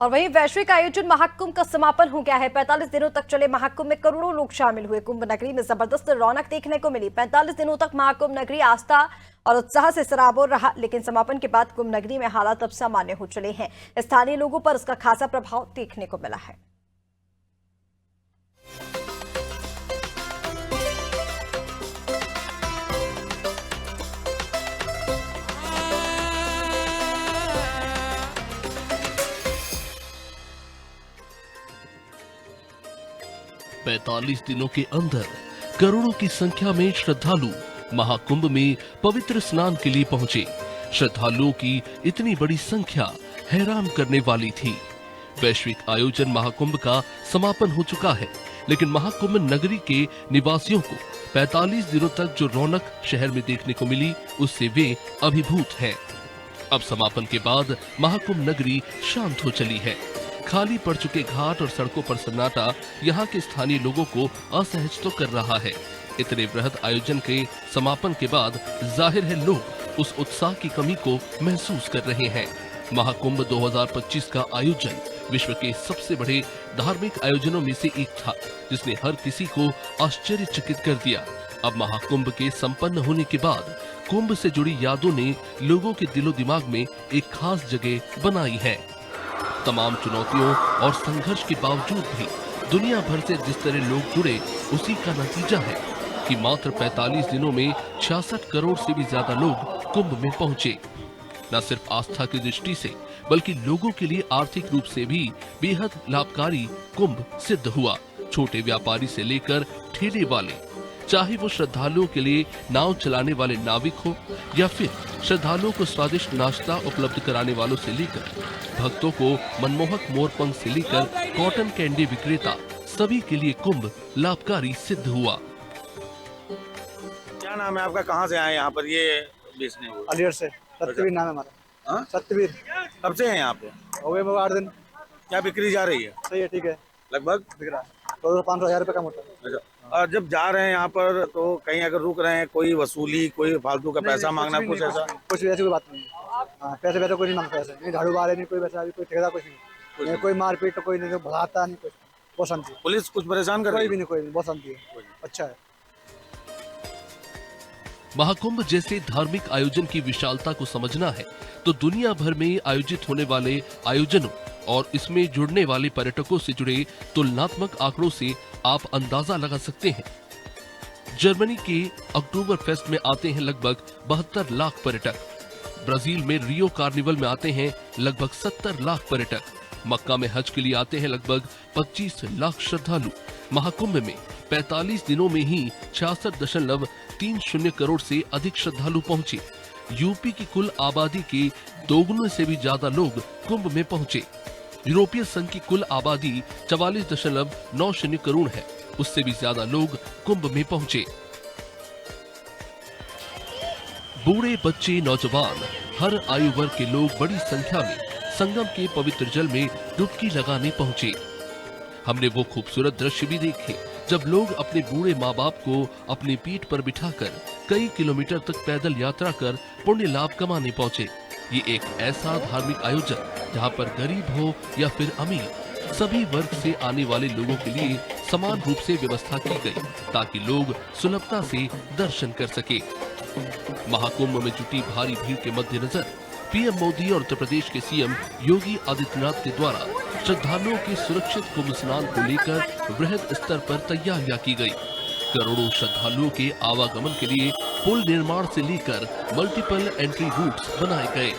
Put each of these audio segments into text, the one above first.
और वहीं वैश्विक आयोजन महाकुंभ का समापन हो गया है। 45 दिनों तक चले महाकुंभ में करोड़ों लोग शामिल हुए। कुंभ नगरी में जबरदस्त रौनक देखने को मिली। 45 दिनों तक महाकुंभ नगरी आस्था और उत्साह से सराबोर रहा, लेकिन समापन के बाद कुंभ नगरी में हालात अब सामान्य हो चले हैं। स्थानीय लोगों पर इसका खासा प्रभाव देखने को मिला है। पैंतालीस दिनों के अंदर करोड़ों की संख्या में श्रद्धालु महाकुंभ में पवित्र स्नान के लिए पहुंचे। श्रद्धालुओं की इतनी बड़ी संख्या हैरान करने वाली थी। वैश्विक आयोजन महाकुंभ का समापन हो चुका है, लेकिन महाकुंभ नगरी के निवासियों को 45 दिनों तक जो रौनक शहर में देखने को मिली, उससे वे अभिभूत हैं। अब समापन के बाद महाकुंभ नगरी शांत हो चली है। खाली पड़ चुके घाट और सड़कों पर सन्नाटा यहाँ के स्थानीय लोगों को असहज तो कर रहा है। इतने बृहद आयोजन के समापन के बाद जाहिर है लोग उस उत्साह की कमी को महसूस कर रहे हैं। महाकुंभ 2025 का आयोजन विश्व के सबसे बड़े धार्मिक आयोजनों में से एक था, जिसने हर किसी को आश्चर्यचकित कर दिया। अब महाकुंभ के संपन्न होने के बाद कुंभ से जुड़ी यादों ने लोगों के दिलो दिमाग में एक खास जगह बनाई है। तमाम चुनौतियों और संघर्ष के बावजूद भी दुनिया भर से जिस तरह लोग जुड़े, उसी का नतीजा है कि मात्र 45 दिनों में 66 करोड़ से भी ज्यादा लोग कुंभ में पहुंचे। न सिर्फ आस्था की दृष्टि से, बल्कि लोगों के लिए आर्थिक रूप से भी बेहद लाभकारी कुंभ सिद्ध हुआ। छोटे व्यापारी से लेकर ठेले वाले, चाहे वो श्रद्धालुओं के लिए नाव चलाने वाले नाविक हो या फिर श्रद्धालुओं को स्वादिष्ट नाश्ता उपलब्ध कराने वालों से लेकर भक्तों को मनमोहक मोरपंख से लेकर कॉटन कैंडी विक्रेता, सभी के लिए कुंभ लाभकारी सिद्ध हुआ। क्या नाम है आपका? कहाँ से आए यहाँ पर ये बेचने? अलीगढ़ से। सत्यवीर नाम है हमारा। सत्यवीर। कब से हैं यहाँ पे? हो गए 8 दिन। क्या बिक्री जा रही है? सही है, ठीक है। लगभग बिक रहा है 500-1000 रुपये का मोटा। और जब जा रहे हैं यहाँ पर तो कहीं अगर रुक रहे हैं, कोई वसूली, कोई फालतू का पैसा मांगना, कुछ ऐसा? कुछ ऐसी कोई बात नहीं। हाँ, पैसे वैसे कोई नहीं मांगता, पैसे नहीं, झाड़ू वाले नहीं, कोई वैसा कोई ठेकेदार कुछ नहीं, कोई मारपीट कोई नहीं, भगाता नहीं, कुछ। बहुत शांति। पुलिस कुछ परेशान कर रही है? कोई भी नहीं, कोई नहीं, बहुत शांति है, अच्छा है। महाकुंभ जैसे धार्मिक आयोजन की विशालता को समझना है तो दुनिया भर में आयोजित होने वाले आयोजनों और इसमें जुड़ने वाले पर्यटकों से जुड़े तुलनात्मक आंकड़ों से आप अंदाजा लगा सकते हैं। जर्मनी के अक्टूबर फेस्ट में आते हैं लगभग 72 लाख पर्यटक। ब्राजील में रियो कार्निवल में आते हैं लगभग 70 लाख पर्यटक। मक्का में हज के लिए आते हैं लगभग 25 लाख श्रद्धालु। महाकुंभ में 45 दिनों में ही 66.30 करोड़ से अधिक श्रद्धालु पहुंचे। यूपी की कुल आबादी के दोगुने से भी ज्यादा लोग कुंभ में पहुंचे। यूरोपीय संघ की कुल आबादी 44.90 करोड़ है, उससे भी ज्यादा लोग कुंभ में पहुंचे। बूढ़े, बच्चे, नौजवान, हर आयु वर्ग के लोग बड़ी संख्या में संगम के पवित्र जल में डुबकी लगाने पहुंचे। हमने वो खूबसूरत दृश्य भी देखे जब लोग अपने बूढ़े माँ बाप को अपनी पीठ पर बिठाकर कई किलोमीटर तक पैदल यात्रा कर पुण्य लाभ कमाने पहुंचे। ये एक ऐसा धार्मिक आयोजन जहां पर गरीब हो या फिर अमीर, सभी वर्ग से आने वाले लोगों के लिए समान रूप से व्यवस्था की गई ताकि लोग सुलभता से दर्शन कर सके। महाकुंभ में जुटी भारी भीड़ के मद्देनजर पीएम मोदी और उत्तर प्रदेश के सीएम योगी आदित्यनाथ के द्वारा श्रद्धालुओं के सुरक्षित कुंभ स्नान को लेकर वृहद स्तर पर तैयारियां की गई। करोड़ों श्रद्धालुओं के आवागमन के लिए पुल निर्माण से लेकर मल्टीपल एंट्री रूट्स बनाए गए।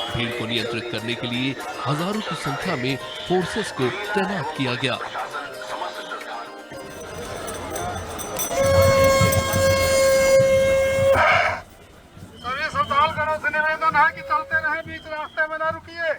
भीड़ को नियंत्रित करने के लिए हजारों की संख्या में फोर्सेस को तैनात किया गया। सभी श्रद्धालुओं से निवेदन है कि चलते रहे, बीच रास्ते में न रुकिए।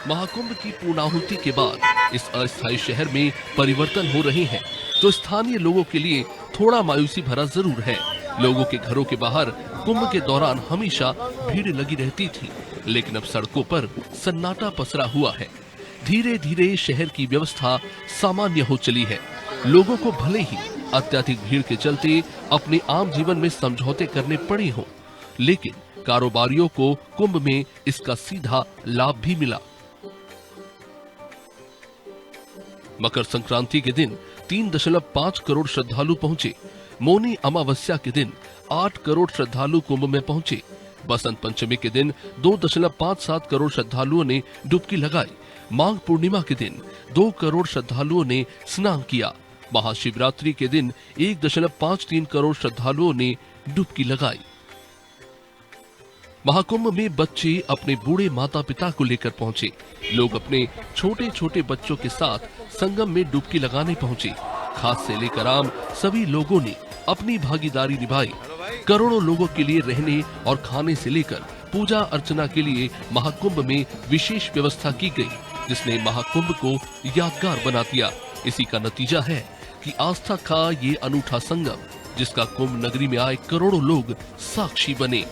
महाकुंभ की पूर्णाहुति के बाद इस अस्थायी शहर में परिवर्तन हो रहे हैं, जो स्थानीय लोगों के लिए थोड़ा मायूसी भरा जरूर है। लोगों के घरों के बाहर कुंभ के दौरान हमेशा भीड़ लगी रहती थी, लेकिन अब सड़कों पर सन्नाटा पसरा हुआ है। धीरे धीरे शहर की व्यवस्था सामान्य हो चली है। लोगों को भले ही अत्यधिक भीड़ के चलते अपने आम जीवन में समझौते करने पड़े हों, लेकिन कारोबारियों को कुंभ में इसका सीधा लाभ भी मिला। मकर संक्रांति के दिन 3.5 करोड़ श्रद्धालु पहुंचे। मौनी अमावस्या के दिन 8 करोड़ श्रद्धालु कुंभ में पहुंचे। बसंत पंचमी के दिन 2.57 करोड़ श्रद्धालुओं ने डुबकी लगाई। माघ पूर्णिमा के दिन 2 करोड़ श्रद्धालुओं ने स्नान किया। महाशिवरात्रि के दिन 1.53 करोड़ श्रद्धालुओं ने डुबकी लगाई। महाकुंभ में बच्चे अपने बूढ़े माता पिता को लेकर पहुंचे। लोग अपने छोटे छोटे बच्चों के साथ संगम में डुबकी लगाने पहुंचे। खास से लेकर आम सभी लोगों ने अपनी भागीदारी निभाई। करोड़ों लोगों के लिए रहने और खाने से लेकर पूजा अर्चना के लिए महाकुंभ में विशेष व्यवस्था की गई, जिसने महाकुंभ को यादगार बना दिया। इसी का नतीजा है कि आस्था का ये अनूठा संगम, जिसका कुंभ नगरी में आए करोड़ों लोग साक्षी बने।